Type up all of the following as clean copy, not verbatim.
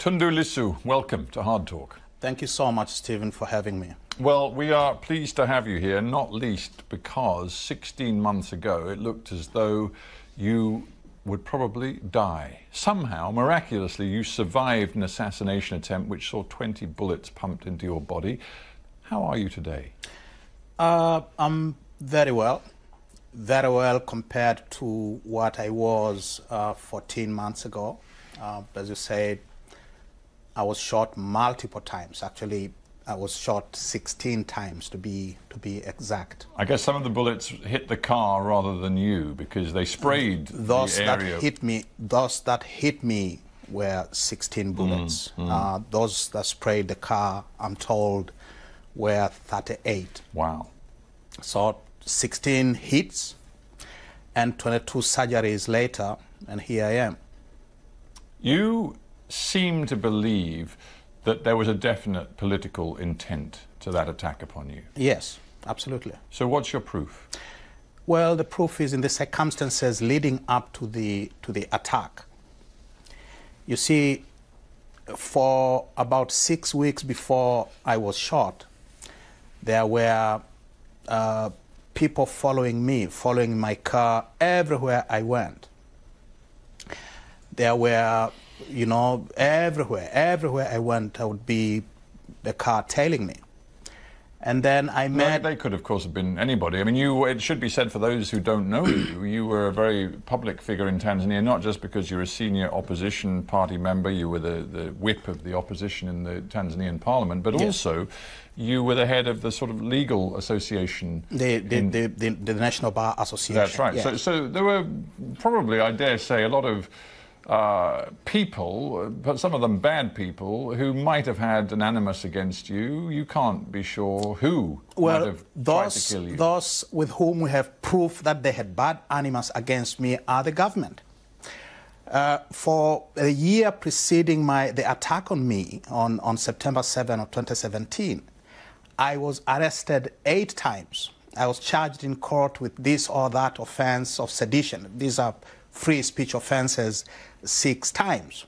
Tundu Lissu, welcome to Hard Talk. Thank you so much, Stephen, for having me. Well, we are pleased to have you here, not least because 16 months ago it looked as though you would probably die. Somehow, miraculously, you survived an assassination attempt which saw 20 bullets pumped into your body. How are you today? I'm very well compared to what I was 14 months ago. As you said, I was shot multiple times. Actually, I was shot 16 times to be exact. I guess some of the bullets hit the car rather than you because they sprayed those the area. Those that hit me were 16 bullets. Those that sprayed the car, I'm told, were 38. Wow. So 16 hits and 22 surgeries later, and here I am. You seem to believe that there was a definite political intent to that attack upon you. Yes, absolutely. So what's your proof? Well, the proof is in the circumstances leading up to the attack. You see, for about 6 weeks before I was shot, there were people following me, following my car everywhere I went. There were, everywhere I went, there would be the car tailing me. And then I met... They could, of course, have been anybody. I mean, it should be said for those who don't know you, you were a very public figure in Tanzania, not just because you're a senior opposition party member, you were the whip of the opposition in the Tanzanian parliament, but also you were the head of the sort of legal association. The National Bar Association. That's right. Yes. So there were probably, I dare say, a lot of people, but some of them bad people, who might have had an animus against you. You can't be sure who might have tried to kill you. Those with whom we have proof that they had bad animus against me are the government. For a year preceding the attack on me on September 7 of 2017, I was arrested 8 times. I was charged in court with this or that offense of sedition. These are free speech offenses 6 times.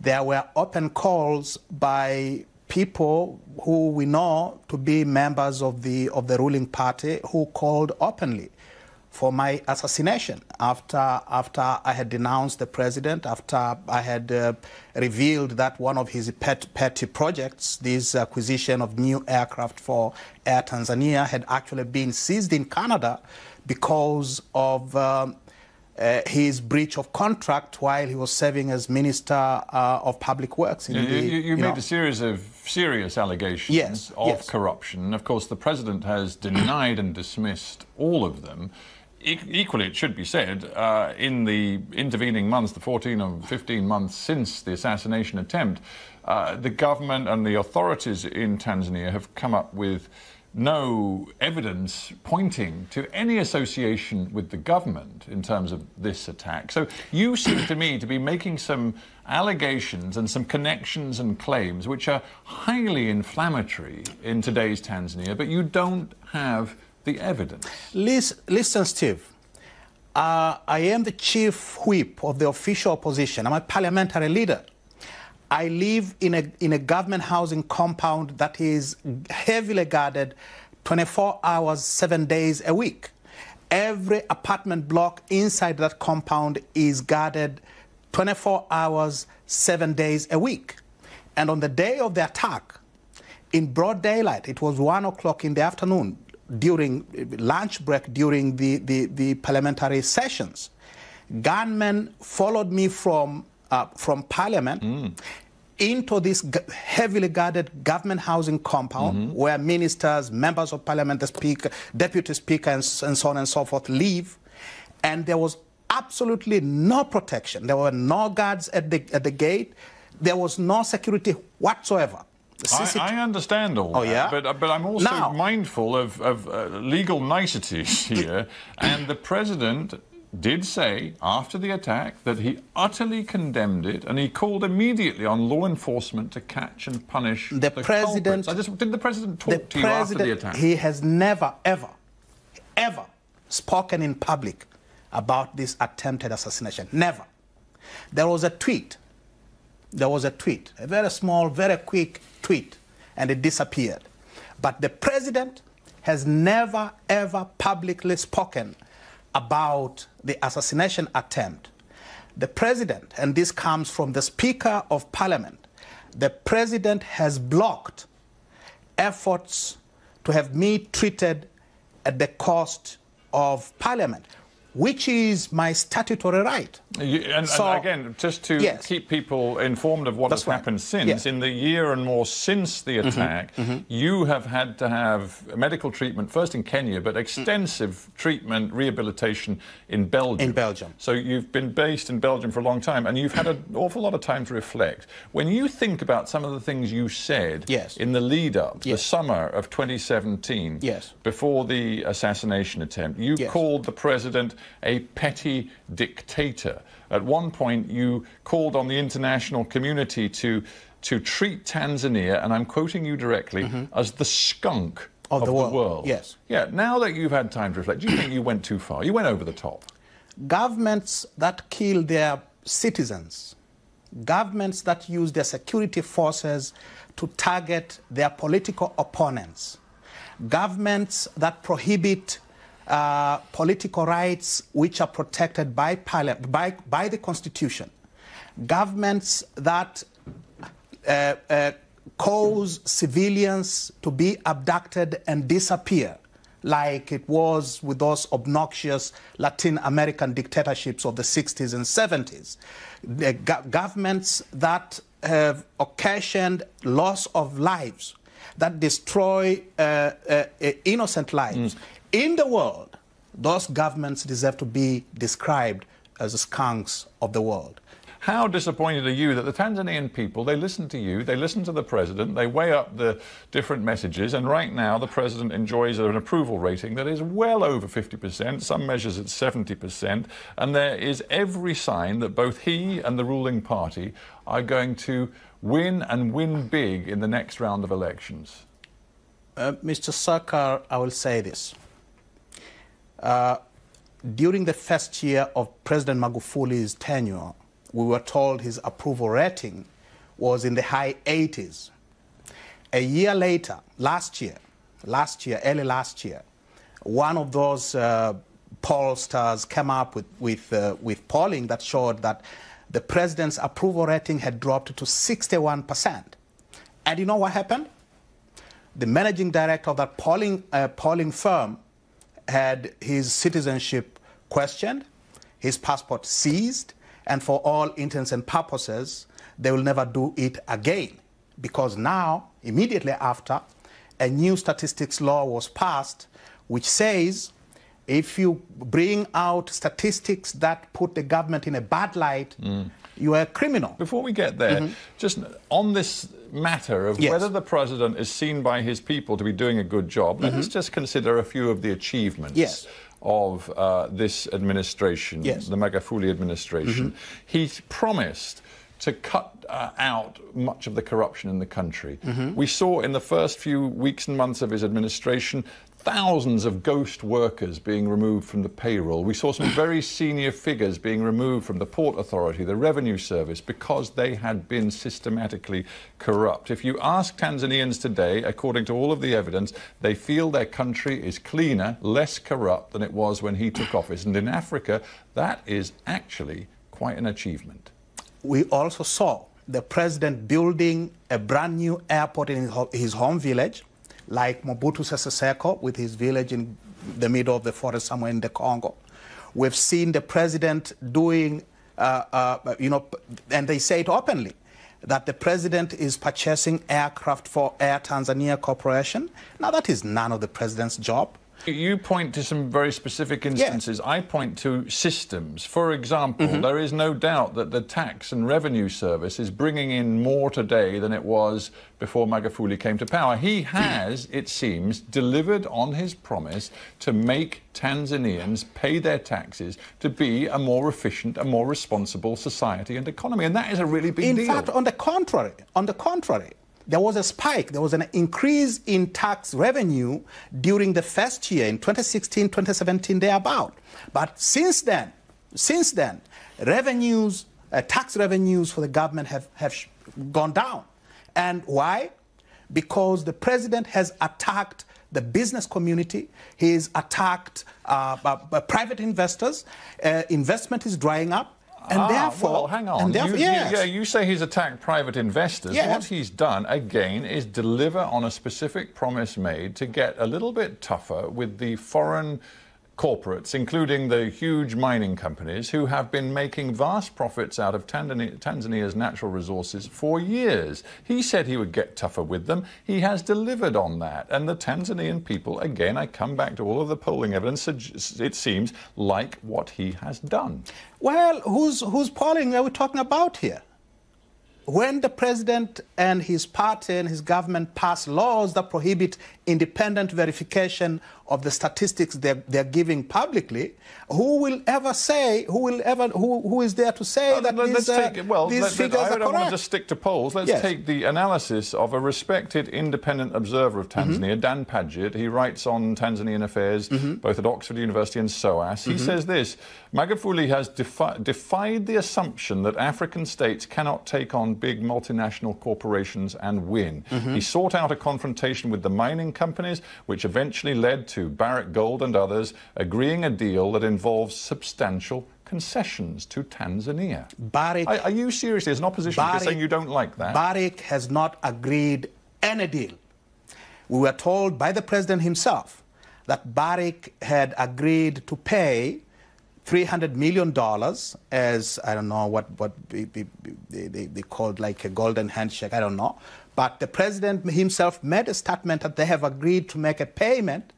There were open calls by people who we know to be members of the ruling party who called openly for my assassination after I had denounced the president, after I had revealed that one of his petty projects, this acquisition of new aircraft for Air Tanzania, had actually been seized in Canada because of his breach of contract while he was serving as Minister of Public Works. You made a series of serious allegations of corruption. Of course, the President has denied and dismissed all of them. Equally, it should be said, in the intervening months, the 14 or 15 months since the assassination attempt, the government and the authorities in Tanzania have come up with no evidence pointing to any association with the government in terms of this attack. So you seem to me to be making some allegations and some connections and claims which are highly inflammatory in today's Tanzania, but you don't have the evidence. Listen, Steve. I am the chief whip of the official opposition. I'm a parliamentary leader. I live in a government housing compound that is heavily guarded 24 hours, 7 days a week. Every apartment block inside that compound is guarded 24 hours, 7 days a week. And on the day of the attack, in broad daylight, it was 1 o'clock in the afternoon, during lunch break, during the parliamentary sessions, gunmen followed me from Parliament into this heavily guarded government housing compound where ministers, members of Parliament, the Speaker, Deputy Speaker, and so on and so forth live. And there was absolutely no protection. There were no guards at the gate. There was no security whatsoever. I understand all that, but I'm also mindful of legal niceties here. And the President did say after the attack that he utterly condemned it, and he called immediately on law enforcement to catch and punish the culprits. Did the President talk to you after the attack? He has never, ever spoken in public about this attempted assassination. Never. There was a tweet there was a tweet, a very small, very quick tweet, and it disappeared. But the president has never, ever publicly spoken about the assassination attempt. The president, and this comes from the Speaker of Parliament, the president has blocked efforts to have me treated at the cost of Parliament, which is my statutory right. And again, just to keep people informed of what has happened since, in the year and more since the attack, you have had to have medical treatment, first in Kenya, but extensive treatment, rehabilitation in Belgium. In Belgium. So you've been based in Belgium for a long time, and you've had an awful lot of time to reflect. When you think about some of the things you said in the lead-up, the summer of 2017, before the assassination attempt, you called the president a petty dictator. At one point, you called on the international community to treat Tanzania, and I'm quoting you directly, as the skunk of the world. Yes. Yeah, now that you've had time to reflect, do you think you went too far? You went over the top. Governments that kill their citizens, governments that use their security forces to target their political opponents, governments that prohibit political rights which are protected by the Constitution, governments that cause civilians to be abducted and disappear, like it was with those obnoxious Latin American dictatorships of the 60s and 70s, governments that have occasioned loss of lives, that destroy innocent lives. In the world, those governments deserve to be described as the skunks of the world. How disappointed are you that the Tanzanian people, they listen to you, they listen to the president, they weigh up the different messages, and right now the president enjoys an approval rating that is well over 50%, some measures at 70%, and there is every sign that both he and the ruling party are going to win and win big in the next round of elections? Mr. Sackur, I will say this. During the first year of President Magufuli's tenure, we were told his approval rating was in the high 80s. A year later, early last year, one of those pollsters came up with polling that showed that the president's approval rating had dropped to 61%. And you know what happened? The managing director of that polling firm had his citizenship questioned, his passport seized, and for all intents and purposes, they will never do it again. Because now, immediately after, a new statistics law was passed which says if you bring out statistics that put the government in a bad light, you are a criminal. Before we get there, just on this matter of whether the president is seen by his people to be doing a good job, let's just consider a few of the achievements of this administration, the Magufuli administration. He's promised to cut out much of the corruption in the country. We saw in the first few weeks and months of his administration thousands of ghost workers being removed from the payroll. We saw some very senior figures being removed from the Port Authority, the Revenue Service, because they had been systematically corrupt. If you ask Tanzanians today, according to all of the evidence, they feel their country is cleaner, less corrupt than it was when he took office. And in Africa, that is actually quite an achievement. We also saw the president building a brand new airport in his home village, like Mobutu Sese Seko with his village in the middle of the forest somewhere in the Congo. We've seen the president doing, and they say it openly, that the president is purchasing aircraft for Air Tanzania Corporation. Now, that is none of the president's job. You point to some very specific instances. I point to systems. For example, there is no doubt that the Tax and Revenue Service is bringing in more today than it was before Magufuli came to power. He has, it seems, delivered on his promise to make Tanzanians pay their taxes to be a more efficient, a more responsible society and economy. And that is a really big deal. In fact, on the contrary, there was a spike, there was an increase in tax revenue during the first year in 2016, 2017, thereabout. But since then, revenues tax revenues for the government have gone down. And why? Because the president has attacked the business community. He's attacked private investors. Investment is drying up. And therefore, well, hang on. You say he's attacked private investors. Yes. What he's done, again, is deliver on a specific promise made to get a little bit tougher with the foreign corporates, including the huge mining companies, who have been making vast profits out of Tanzania's natural resources for years. He said he would get tougher with them. He has delivered on that. And the Tanzanian people, again, I come back to all of the polling evidence, it seems, like what he has done. Well, whose polling are we talking about here? When the president and his party and his government pass laws that prohibit independent verification of the statistics they're giving publicly, who is there to say that these figures are correct? I don't want to just stick to polls. Let's take the analysis of a respected independent observer of Tanzania, Dan Padgett. He writes on Tanzanian affairs, both at Oxford University and SOAS. He says this: Magufuli has defied the assumption that African states cannot take on big multinational corporations and win. He sought out a confrontation with the mining companies, which eventually led to Barrick Gold and others agreeing a deal that involves substantial concessions to Tanzania. Are you seriously, as an opposition, saying you don't like that? Barrick has not agreed any deal. We were told by the president himself that Barrick had agreed to pay $300 million as, I don't know what they called, like a golden handshake, I don't know. But the president himself made a statement that they have agreed to make a payment,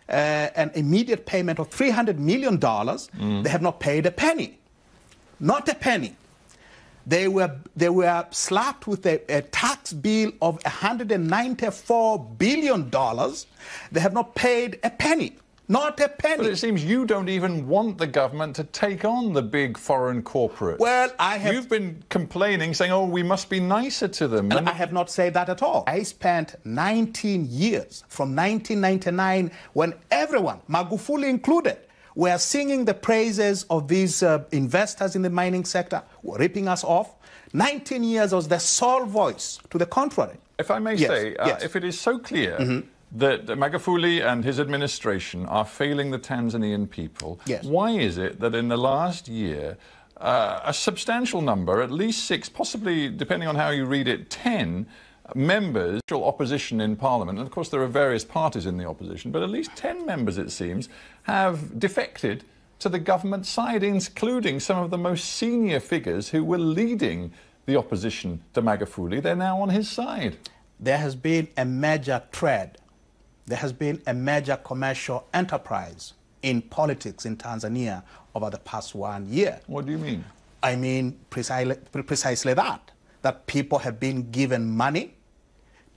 an immediate payment of $300 million. They have not paid a penny. Not a penny. They were slapped with a tax bill of $194 billion. They have not paid a penny. Not a penny. But it seems you don't even want the government to take on the big foreign corporates. Well, You've been complaining, saying, oh, we must be nicer to them. And I have not said that at all. I spent 19 years, from 1999, when everyone, Magufuli included, were singing the praises of these investors in the mining sector, were ripping us off. 19 years was the sole voice to the contrary. If I may say, if it is so clear that Magufuli and his administration are failing the Tanzanian people, why is it that in the last year a substantial number, at least 6, possibly, depending on how you read it, 10 members, opposition in Parliament, and of course there are various parties in the opposition, but at least 10 members, it seems, have defected to the government side, including some of the most senior figures who were leading the opposition to Magufuli. They're now on his side. There has been a major trend. There has been a major commercial enterprise in politics in Tanzania over the past 1 year. What do you mean? I mean precisely that people have been given money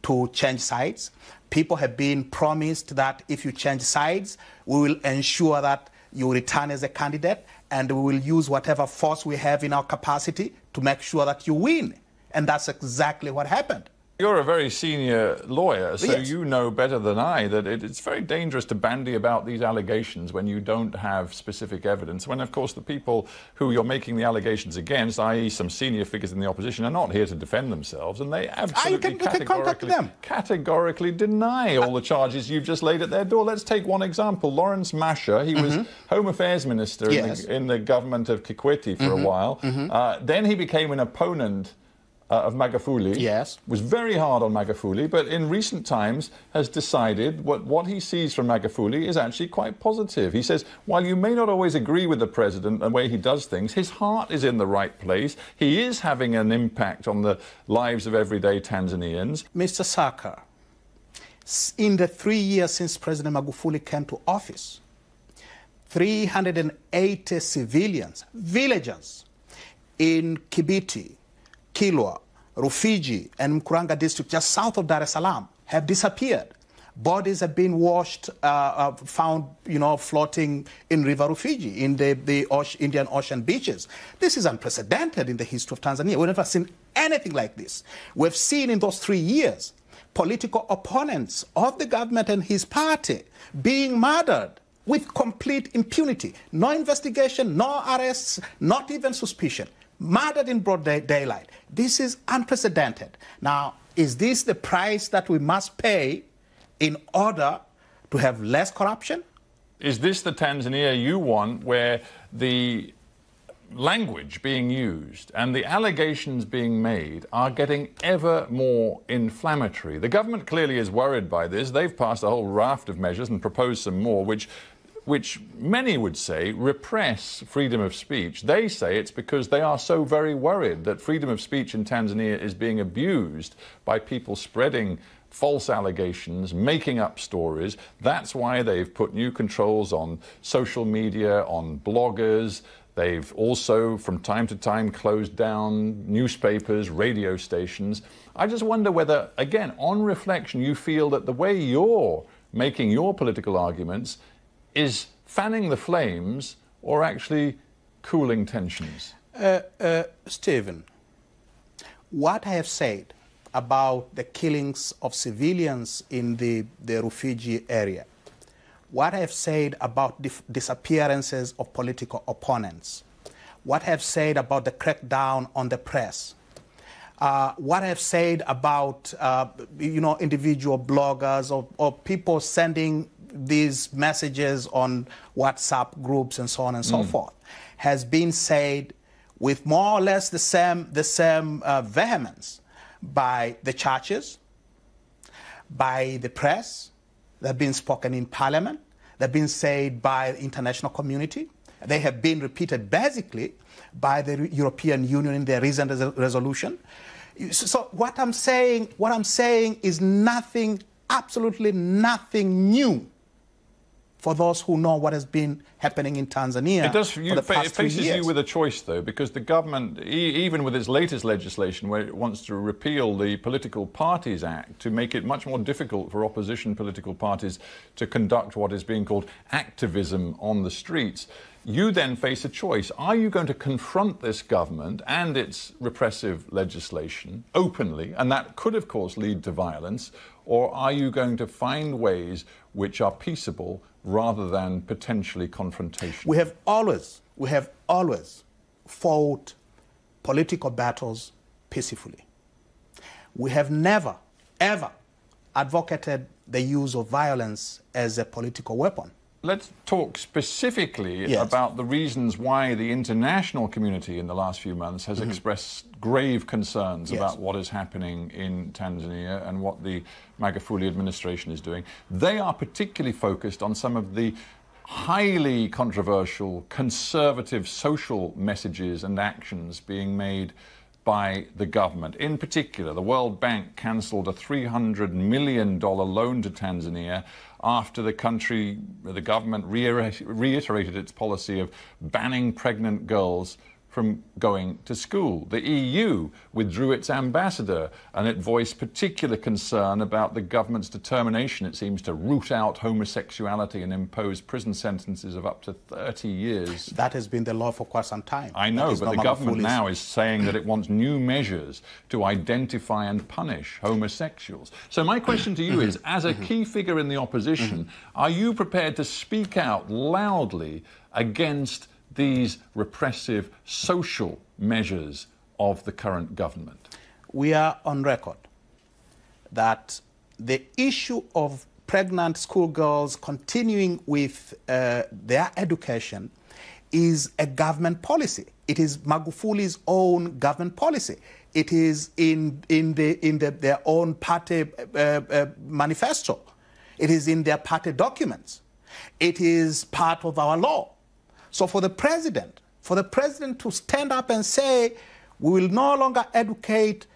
to change sides. People have been promised that if you change sides, we will ensure that you return as a candidate, and we will use whatever force we have in our capacity to make sure that you win. And that's exactly what happened. You're a very senior lawyer, so you know better than I that it's very dangerous to bandy about these allegations when you don't have specific evidence, when, of course, the people who you're making the allegations against, i.e. some senior figures in the opposition, are not here to defend themselves, and they absolutely categorically deny all the charges you've just laid at their door. Let's take one example. Lawrence Masha, he was Home Affairs Minister in the government of Kikwete for a while. Then he became an opponent of Magufuli, was very hard on Magufuli, but in recent times has decided what he sees from Magufuli is actually quite positive. He says, while you may not always agree with the president and the way he does things, his heart is in the right place. He is having an impact on the lives of everyday Tanzanians. Mr. Sackur, in the 3 years since President Magufuli came to office, 380 civilians, villagers in Kibiti, Kilwa, Rufiji, and Mkuranga district, just south of Dar es Salaam, have disappeared. Bodies have been washed, found, floating in River Rufiji, in the Indian Ocean beaches. This is unprecedented in the history of Tanzania. We've never seen anything like this. We've seen in those 3 years political opponents of the government and his party being murdered with complete impunity. No investigation, no arrests, not even suspicion. murdered in broad daylight. This is unprecedented. Now, is this the price that we must pay in order to have less corruption? Is this the Tanzania you want, where the language being used and the allegations being made are getting ever more inflammatory? The government clearly is worried by this. They've passed a whole raft of measures and proposed some more, which many would say repress freedom of speech. They say it's because they are so very worried that freedom of speech in Tanzania is being abused by people spreading false allegations, making up stories. That's why they've put new controls on social media, on bloggers. They've also, from time to time, closed down newspapers, radio stations. I just wonder whether, again, on reflection, you feel that the way you're making your political arguments is fanning the flames or actually cooling tensions? Stephen, what I have said about the killings of civilians in the refugee area, what I have said about disappearances of political opponents, what I have said about the crackdown on the press, what I have said about individual bloggers or people sending these messages on WhatsApp groups and so on and so forth, has been said with more or less the same vehemence by the churches, by the press. They've been spoken in Parliament. They've been said by the international community. They have been repeated basically by the European Union in their recent resolution. So what I'm saying is nothing, absolutely nothing new for those who know what has been happening in Tanzania. It faces you with a choice, though, because the government, even with its latest legislation, where it wants to repeal the Political Parties Act to make it much more difficult for opposition political parties to conduct what is being called activism on the streets, you then face a choice. Are you going to confront this government and its repressive legislation openly, and that could, of course, lead to violence, or are you going to find ways which are peaceable rather than potentially confrontational? We have always fought political battles peacefully. We have never, ever advocated the use of violence as a political weapon. Let's talk specifically about the reasons why the international community in the last few months has expressed grave concerns about what is happening in Tanzania and what the Magufuli administration is doing. They are particularly focused on some of the highly controversial conservative social messages and actions being made by the government. In particular, the World Bank cancelled a $300 million loan to Tanzania after the government reiterated its policy of banning pregnant girls from going to school. The EU withdrew its ambassador, and it voiced particular concern about the government's determination, it seems, to root out homosexuality and impose prison sentences of up to 30 years. That has been the law for quite some time. I know, but the government now is saying that it wants new measures to identify and punish homosexuals. So my question to you is, as a key figure in the opposition, are you prepared to speak out loudly against these repressive social measures of the current government? We are on record that the issue of pregnant schoolgirls continuing with their education is a government policy. It is Magufuli's own government policy. It is in their own party manifesto. It is in their party documents. It is part of our law. So for the president to stand up and say, we will no longer educate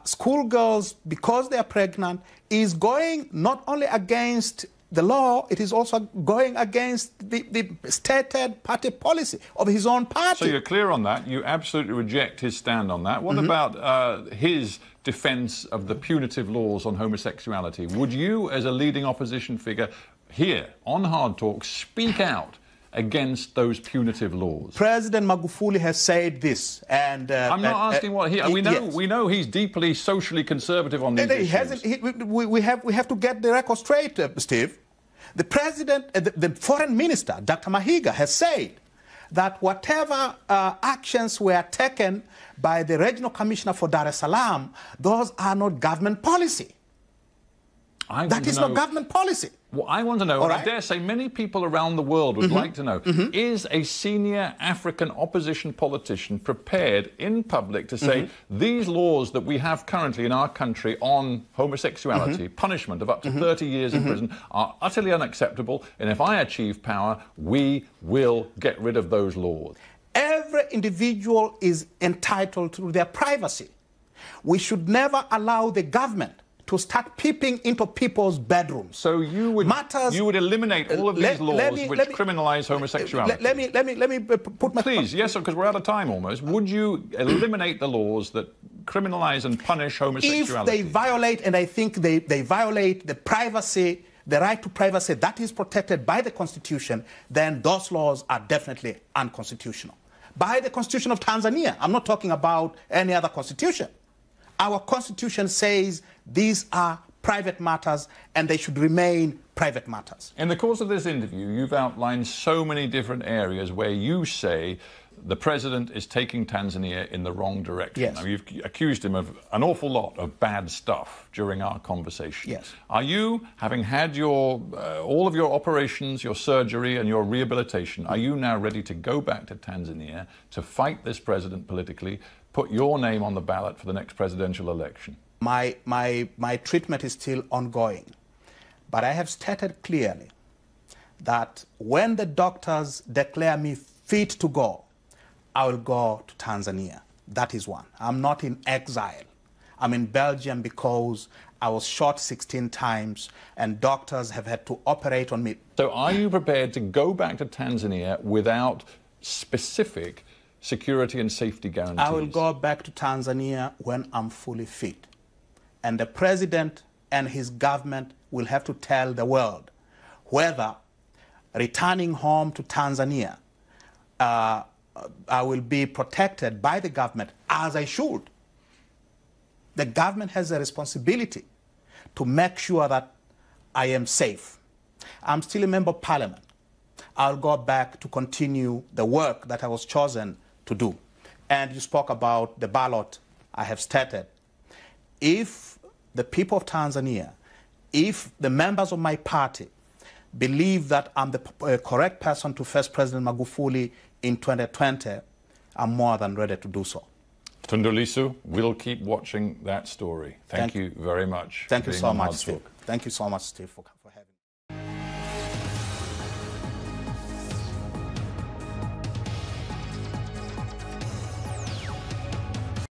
schoolgirls because they are pregnant, is going not only against the law, it is also going against the stated party policy of his own party. So you're clear on that. You absolutely reject his stand on that. What about his defense of the punitive laws on homosexuality? Would you, as a leading opposition figure here on Hard Talk, speak out against those punitive laws? President Magufuli has said this, and I'm not asking what he. We know he's deeply socially conservative on these issues. We have to get the record straight, Steve. The president, the foreign minister, Dr. Mahiga, has said that whatever actions were taken by the Regional Commissioner for Dar es Salaam, those are not government policy. That is not government policy. What I want to know, and I dare say many people around the world would like to know, is a senior African opposition politician prepared in public to say these laws that we have currently in our country on homosexuality, punishment of up to 30 years in prison, are utterly unacceptable, and if I achieve power, we will get rid of those laws? Every individual is entitled to their privacy. We should never allow the government to start peeping into people's bedrooms. So you would eliminate all of these laws which criminalize homosexuality. Let me put my... Please, yes, because we're out of time almost. Would you eliminate the laws that criminalize and punish homosexuality? If they violate, and I think they violate the privacy, the right to privacy that is protected by the Constitution, then those laws are definitely unconstitutional. By the Constitution of Tanzania, I'm not talking about any other constitution. Our Constitution says these are private matters and they should remain private matters. In the course of this interview, you've outlined so many different areas where you say the president is taking Tanzania in the wrong direction. Yes. Now, you've accused him of an awful lot of bad stuff during our conversation. Yes. Are you, having had your all of your operations, your surgery and your rehabilitation, are you now ready to go back to Tanzania to fight this president politically, put your name on the ballot for the next presidential election? My treatment is still ongoing, but I have stated clearly that when the doctors declare me fit to go, I will go to Tanzania. That is one. I'm not in exile. I'm in Belgium because I was shot 16 times and doctors have had to operate on me. So are you prepared to go back to Tanzania without specific security and safety guarantees? I will go back to Tanzania when I'm fully fit. And the president and his government will have to tell the world whether returning home to Tanzania I will be protected by the government, as I should. The government has a responsibility to make sure that I am safe. I'm still a member of parliament. I'll go back to continue the work that I was chosen to do. And you spoke about the ballot. I have stated, if the people of Tanzania, if the members of my party believe that I'm the correct person to face President Magufuli in 2020, I'm more than ready to do so. Tundu Lissu, we'll keep watching that story. Thank you very much. Thank you so much, Steve. Thank you so much, Steve, for coming.